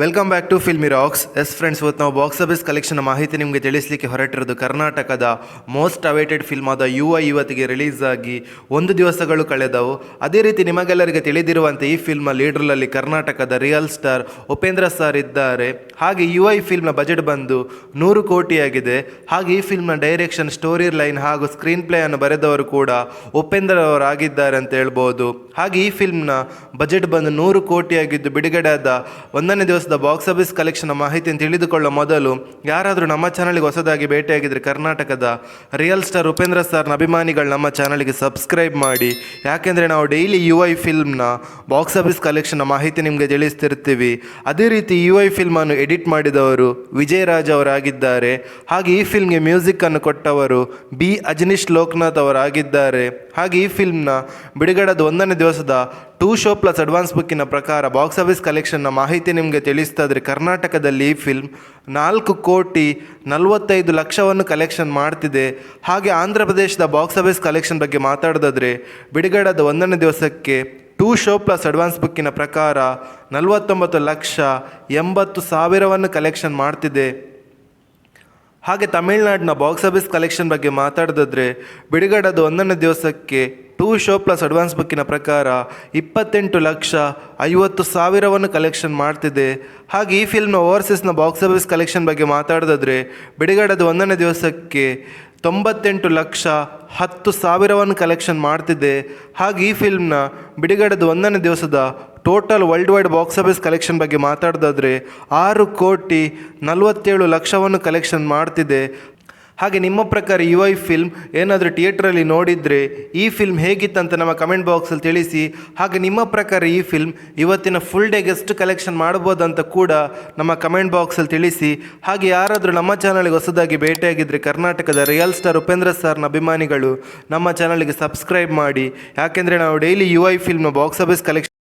Welcome back to Filmy Rocks. Yes friends, ಇವತ್ತು ನಾವು box office collection ಮಾಹಿತಿ ನಿಮಗೆ ತಿಳಿಸಲಿಕ್ಕೆ ಹೊರಟಿರೋದು ಕರ್ನಾಟಕದ ಮೋಸ್ಟ್ ಅವೇಟೆಡ್ ಫಿಲ್ಮ್ ಆದ UI ಇವತ್ತಿಗೆ ರಿಲೀಸ್ ಆಗಿ 1 ದಿವಸಗಳು ಕಳೆದವು. ಅದೇ ರೀತಿ ನಿಮಗೆಲ್ಲರಿಗೆ ತಿಳಿದಿರುವಂತೆ ಈ ಫಿಲ್ಮ್ ಲೀಡ್ರಲ್ಲಿ ಕರ್ನಾಟಕದ ರಿಯಲ್ ಸ್ಟಾರ್ ಉಪೇಂದ್ರ ಸರ್ ಇದ್ದಾರೆ. ಹಾಗೆ UI ಫಿಲ್ಮ್ನ ಬಜೆಟ್ ಬಂದು 100 ಕೋಟಿಯಾಗಿದೆ. ಹಾಗೆ ಈ ಫಿಲ್ಮ್ನ ಡೈರೆಕ್ಷನ್, ಸ್ಟೋರಿ ಲೈನ್ ಹಾಗೂ ಸ್ಕ್ರೀನ್ ಪ್ಲೇ ಅನ್ನು ಬರೆದವರು ಕೂಡ ಉಪೇಂದ್ರ ಅವರಾಗಿದ್ದಾರೆ ಅಂತ ಹೇಳ್ಬೋದು. ಹಾಗೆ ಈ ಫಿಲ್ಮ್ನ ಬಜೆಟ್ ಬಂದು 100 ಕೋಟಿಯಾಗಿದ್ದು ಬಿಡುಗಡೆಯಾದ 1ನೇ ದಿವಸದ ಬಾಕ್ಸ್ ಆಫೀಸ್ ಕಲೆಕ್ಷನ್ ಮಾಹಿತಿಯನ್ನು ತಿಳಿದುಕೊಳ್ಳೋ ಮೊದಲು ಯಾರಾದರೂ ನಮ್ಮ ಚಾನಲ್ಗೆ ಹೊಸದಾಗಿ ಭೇಟಿಯಾಗಿದ್ದರೆ ಕರ್ನಾಟಕದ ರಿಯಲ್ ಸ್ಟಾರ್ ಉಪೇಂದ್ರ ಸರ್ನ ಅಭಿಮಾನಿಗಳು ನಮ್ಮ ಚಾನಲ್ಗೆ ಸಬ್ಸ್ಕ್ರೈಬ್ ಮಾಡಿ. ಯಾಕೆಂದರೆ ನಾವು ಡೈಲಿ UI ಫಿಲ್ಮ್ನ ಬಾಕ್ಸ್ ಆಫೀಸ್ ಕಲೆಕ್ಷನ್ ಮಾಹಿತಿ ನಿಮಗೆ ತಿಳಿಸ್ತಿರ್ತೀವಿ. ಅದೇ ರೀತಿ UI ಫಿಲ್ಮನ್ನು ಎಡಿಟ್ ಮಾಡಿದವರು ವಿಜಯ್ ರಾಜ್ ಅವರಾಗಿದ್ದಾರೆ. ಹಾಗೆ ಈ ಫಿಲ್ಮ್ಗೆ ಮ್ಯೂಸಿಕ್ಕನ್ನು ಕೊಟ್ಟವರು B ಅಜನೀಶ್ ಲೋಕನಾಥ್ ಅವರಾಗಿದ್ದಾರೆ. ಹಾಗೆ ಈ ಫಿಲ್ಮ್ನ ಬಿಡುಗಡೆದ 1ನೇ ದಿವಸದ 2 ಶೋ ಪ್ಲಸ್ ಅಡ್ವಾನ್ಸ್ ಬುಕ್ಕಿನ ಪ್ರಕಾರ ಬಾಕ್ಸ್ ಆಫೀಸ್ ಕಲೆಕ್ಷನ್ನ ಮಾಹಿತಿ ನಿಮಗೆ ತಿಳಿಸ್ತಾಯಿದ್ರೆ ಕರ್ನಾಟಕದಲ್ಲಿ ಈ ಫಿಲ್ಮ್ 4 ಕೋಟಿ 45 ಲಕ್ಷವನ್ನು ಕಲೆಕ್ಷನ್ ಮಾಡ್ತಿದೆ. ಹಾಗೆ ಆಂಧ್ರ ಪ್ರದೇಶದ ಬಾಕ್ಸ್ ಆಫೀಸ್ ಕಲೆಕ್ಷನ್ ಬಗ್ಗೆ ಮಾತಾಡೋದಾದರೆ ಬಿಡುಗಡೆದ 1ನೇ ದಿವಸಕ್ಕೆ 2 ಶೋ ಪ್ಲಸ್ ಅಡ್ವಾನ್ಸ್ ಬುಕ್ಕಿನ ಪ್ರಕಾರ 49,80,000 ಕಲೆಕ್ಷನ್ ಮಾಡ್ತಿದೆ. ಹಾಗೆ ತಮಿಳುನಾಡಿನ ಬಾಕ್ಸ್ ಆಫೀಸ್ ಕಲೆಕ್ಷನ್ ಬಗ್ಗೆ ಮಾತಾಡೋದಾದರೆ ಬಿಡುಗಡೆದ 1ನೇ ದಿವಸಕ್ಕೆ 2 ಶೋ ಪ್ಲಸ್ ಅಡ್ವಾನ್ಸ್ ಬುಕ್ಕಿನ ಪ್ರಕಾರ 28,50,000 ಕಲೆಕ್ಷನ್ ಮಾಡ್ತಿದೆ. ಹಾಗೆ ಈ ಫಿಲ್ಮ್ನ ಓವರ್ಸೀಸ್ನ ಬಾಕ್ಸ್ ಆಫೀಸ್ ಕಲೆಕ್ಷನ್ ಬಗ್ಗೆ ಮಾತಾಡೋದಾದರೆ ಬಿಡುಗಡೆದ 1ನೇ ದಿವಸಕ್ಕೆ 98,10,000 ಕಲೆಕ್ಷನ್ ಮಾಡ್ತಿದೆ. ಹಾಗೆ ಈ ಫಿಲ್ಮ್ನ ಬಿಡುಗಡೆದ 1ನೇ ದಿವಸದ total world wide box office collection ಬಗ್ಗೆ ಮಾತಾಡೋದಾದರೆ 6 ಕೋಟಿ 47 ಲಕ್ಷವನ್ನು ಕಲೆಕ್ಷನ್ ಮಾಡ್ತಿದೆ. ಹಾಗೆ ನಿಮ್ಮ ಪ್ರಕಾರ UI ಫಿಲ್ಮ್ ಏನಾದರೂ ಥಿಯೇಟ್ರಲ್ಲಿ ನೋಡಿದರೆ ಈ ಫಿಲ್ಮ್ ಹೇಗಿತ್ತಂತ ನಮ್ಮ ಕಮೆಂಟ್ ಬಾಕ್ಸಲ್ಲಿ ತಿಳಿಸಿ. ಹಾಗೆ ನಿಮ್ಮ ಪ್ರಕಾರ ಈ ಫಿಲ್ಮ್ ಇವತ್ತಿನ ಫುಲ್ ಡೇಗೆ ಎಷ್ಟು ಕಲೆಕ್ಷನ್ ಮಾಡ್ಬೋದಂತ ಕೂಡ ನಮ್ಮ ಕಮೆಂಟ್ ಬಾಕ್ಸಲ್ಲಿ ತಿಳಿಸಿ. ಹಾಗೆ ಯಾರಾದರೂ ನಮ್ಮ ಚಾನಲ್ಗೆ ಹೊಸದಾಗಿ ಭೇಟಿಯಾಗಿದ್ದರೆ ಕರ್ನಾಟಕದ ರಿಯಲ್ ಸ್ಟಾರ್ ಉಪೇಂದ್ರ ಸರ್ನ ಅಭಿಮಾನಿಗಳು ನಮ್ಮ ಚಾನಲ್ಗೆ ಸಬ್ಸ್ಕ್ರೈಬ್ ಮಾಡಿ. ಯಾಕೆಂದರೆ ನಾವು ಡೈಲಿ UI ಫಿಲ್ಮ್ನ ಬಾಕ್ಸ್ ಆಫೀಸ್ ಕಲೆಕ್ಷನ್